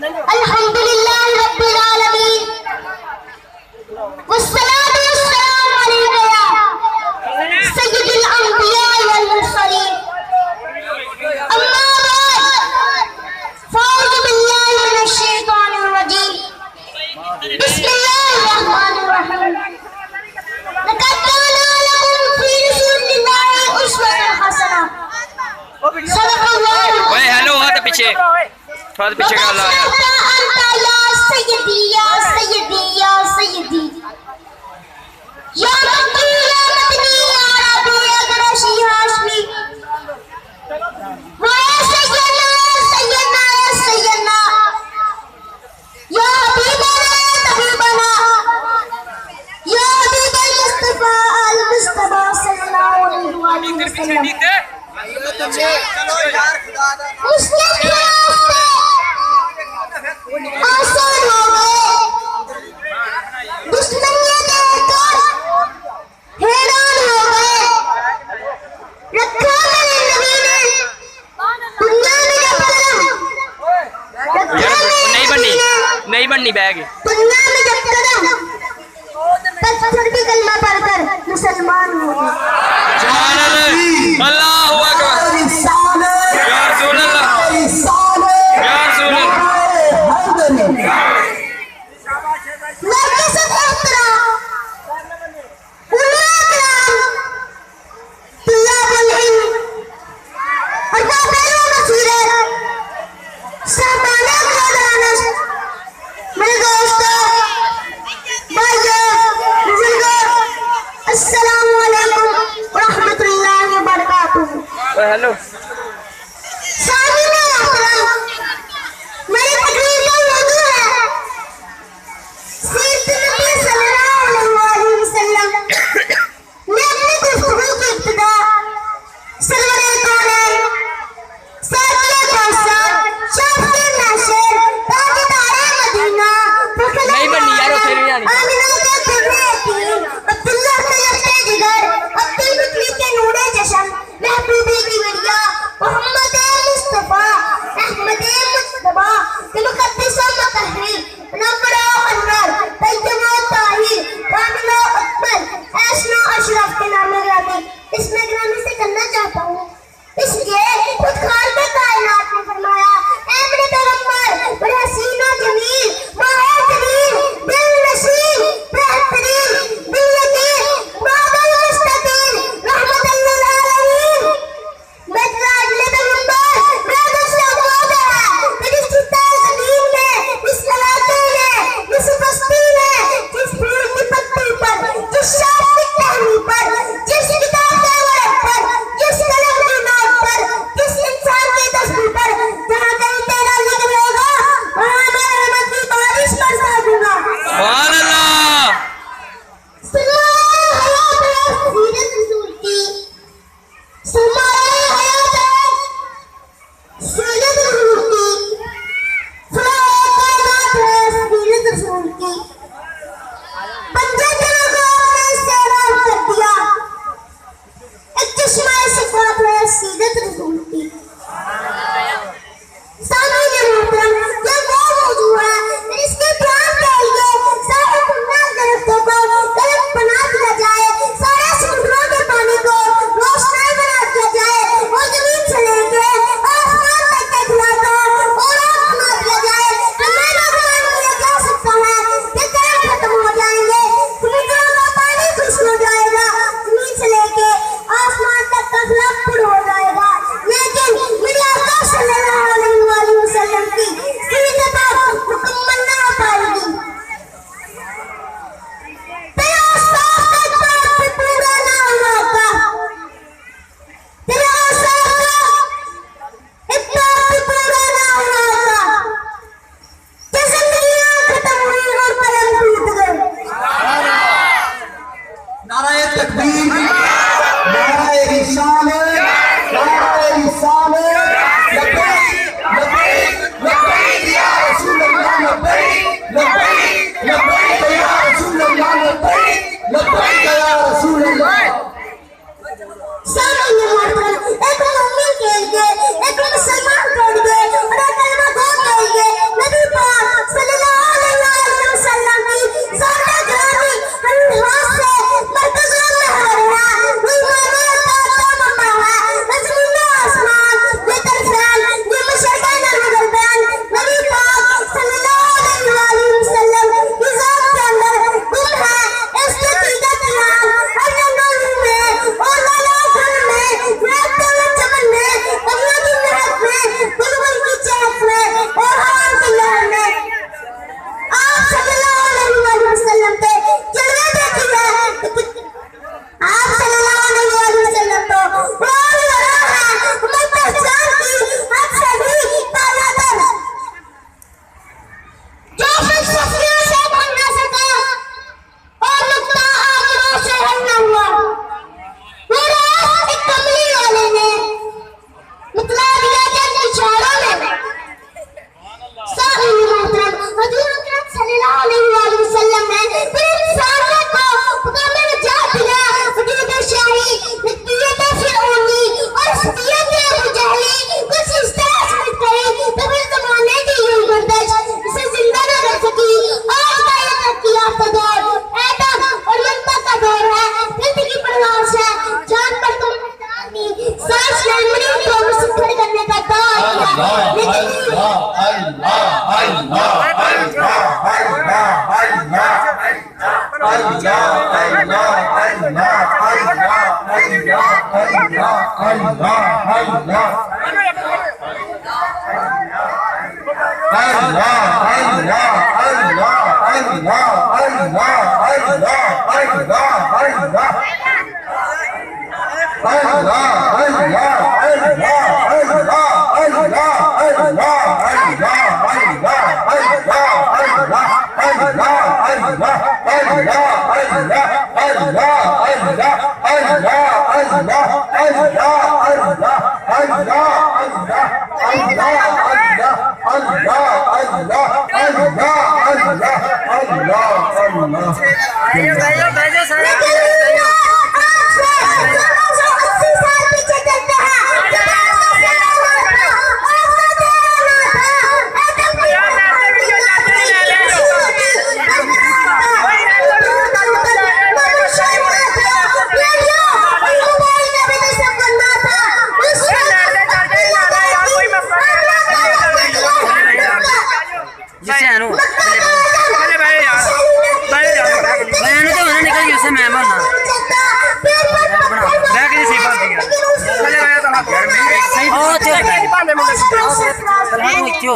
अल्हम्दुलिल्लाह रब्बिल आलमीन वस्सलातु वस्सलामु अलैका या सय्यिदुल अंबिया वल मुरसलीन अम्मा बाद फ़अऊज़ु बिल्लाहि मिनश शैतानिर रजीम बिस्मिल्लाहिर रहमानिर रहीम लक़द काना लकुम फ़ी रसूलिल्लाहि उस्वतुन हसना सल्लल्लाहु ओए हेलो हाथ पीछे थोड़ा पीछे का ला यार या सय्यदी या सय्यदी या सय्यदी या मक्की या मदनी या अरबी या कुरैशी हाशमी या सय्यदना सय्यदना या सय्यदना या हबीबना तबीबना या हबीबल मुस्तफा अल मुस्तफा सल्लल्लाहु अलैहि वसल्लम चलो यार खुदा दा मुस्लिम आसान हो गए दुश्मनियां देखकर हैरान हो गए रखा मेरे नबी ने दुनिया में जब कदम यार नहीं बननी बैग दुनिया में जब कदम पत्थर भी कलमा पढ़कर मुसलमान हो गए अल्लाहू अकबर या रसूल अल्लाह या रसूल अल्लाह हेलो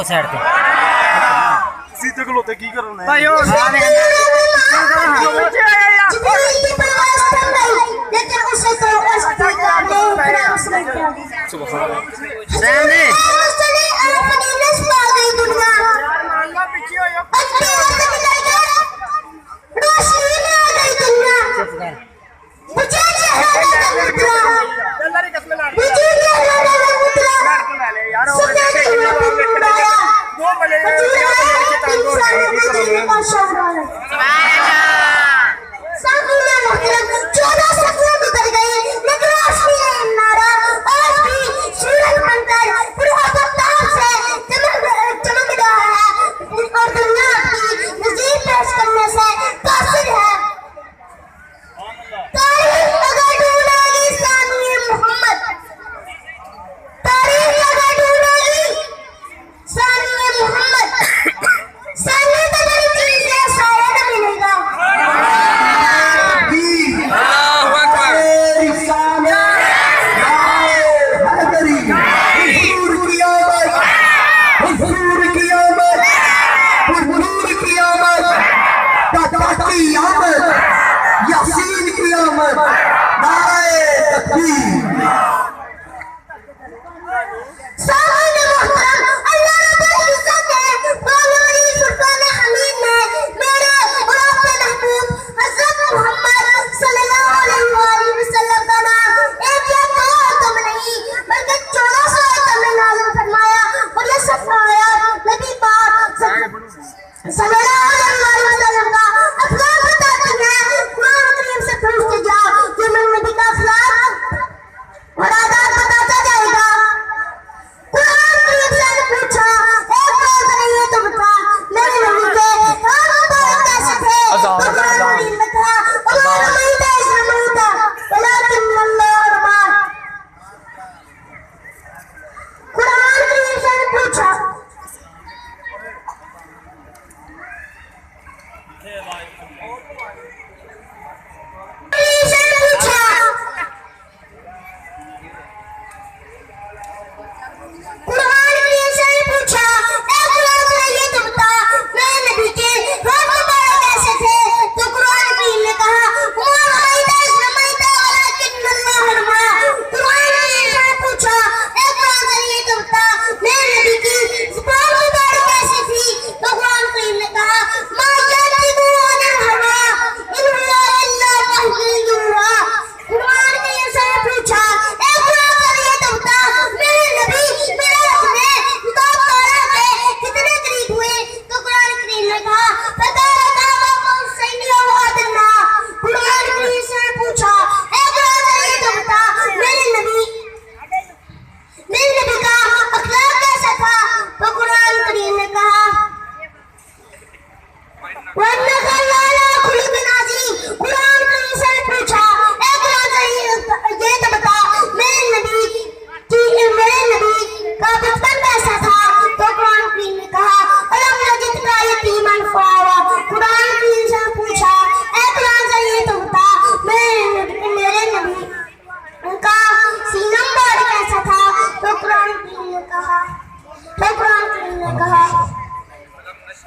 साइड पे सीधे खलोते की करना है भाई ओ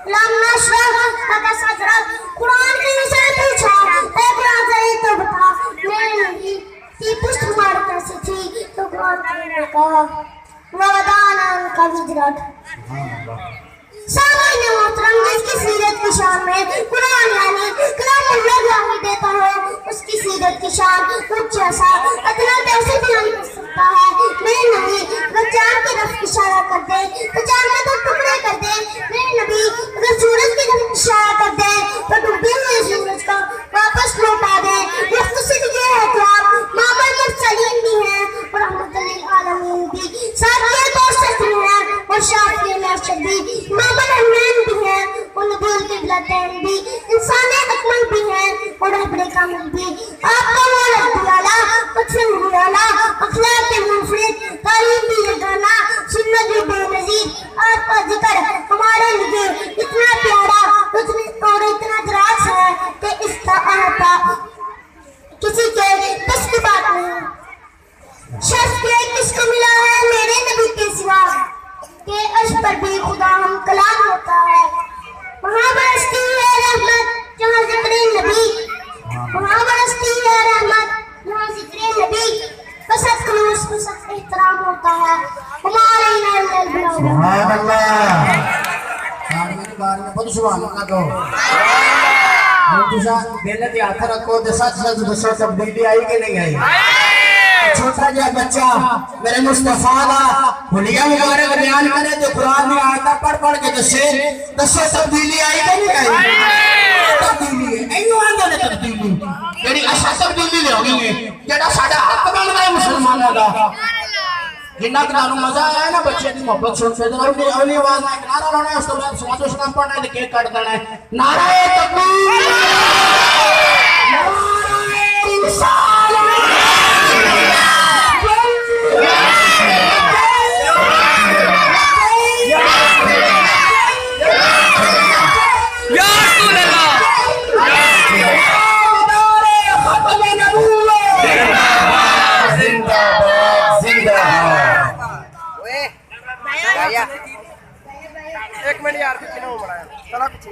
लम नशरह लका सदरक। कुरान की से पूछा, ए कुरान से तो बता मेरे नबी की पुष्ट मार कैसी थी? तो कुरान ने कहा वदाना का विजरत। सामान्य मोहतरम, जिसकी सीरत की शान में कुरान यानी कलामुल्लाह ग्रामी देता है, उसकी सीरत की शान कुछ जैसा अदना कैसे बयान कर सकता है? मेरे नबी अगर चांद की तरफ इशारा कर दे तो चांद में तो टुकड़े कर दे। मेरे नबी अगर सूरज की तरफ इशारा कर दे तो डूबे हुए सूरज को वापस लौटा दे। मुख्तसर ये है कि आप मामल मुरसलीन भी हैं और रहमतुल लिल आलमीन भी, साथ ये दोस्त भी हैं और शाफी मर्शद भी, मामल रहमान भी हैं और नबूल के ब्लदैन भी, इंसान अकमल भी हैं और रहबरे कामिल भी। आपका मौला दुआला पत्थर हुआला अखलाक के मुफरिद तारीफ भी लगाना सुन्नत भी बेनज़ीर। आपका जिक्र हमारे लिए इतना प्यारा और इतना दराज है कि इसका अहता किसी के बस की बात नहीं। शर्फ के किसको मिला है मेरे नबी के सिवा के अर्श पर भी खुदा हम कलाम होता है। वहाँ बरसती है रहमत जहाँ जिक्र नबी, वहाँ बरसती है रहमत जहाँ जिक्र नबी, बस खलूस बस एहतराम होता है हमारे सुभान अल्लाह। मेरे बारे में बहुत सुभान अल्लाह दो। तुझा बेले पे हाथ रखो तो सच सच दसो तब्दीली आई कि नहीं आई? छोटा जा बच्चा मेरे मुस्तफा दा हुलिया मुबारक बयान करे तो कुरान में आयत पढ़ के दसो तब्दीली आई कि नहीं आई? तब्दीली है एनु आंदा ने तब्दीली जेडी असा तब्दीली ले होगी ने जेड़ा साडा हक बनदा है मुसलमानां दा। जिन्ना तानू मजा आया ना बच्चे की मोहब्बत सुन के तो अगली आवाज में नारा लाना है, उसके बाद सलातो सलाम पढ़ना है, केक काट देना है। नारे तकबीर, नारे रिसालत, या रसूल अल्लाह, जिंदाबाद जिंदाबाद। एक मिनट यार, पीछे ना हो बड़ा चला पीछे।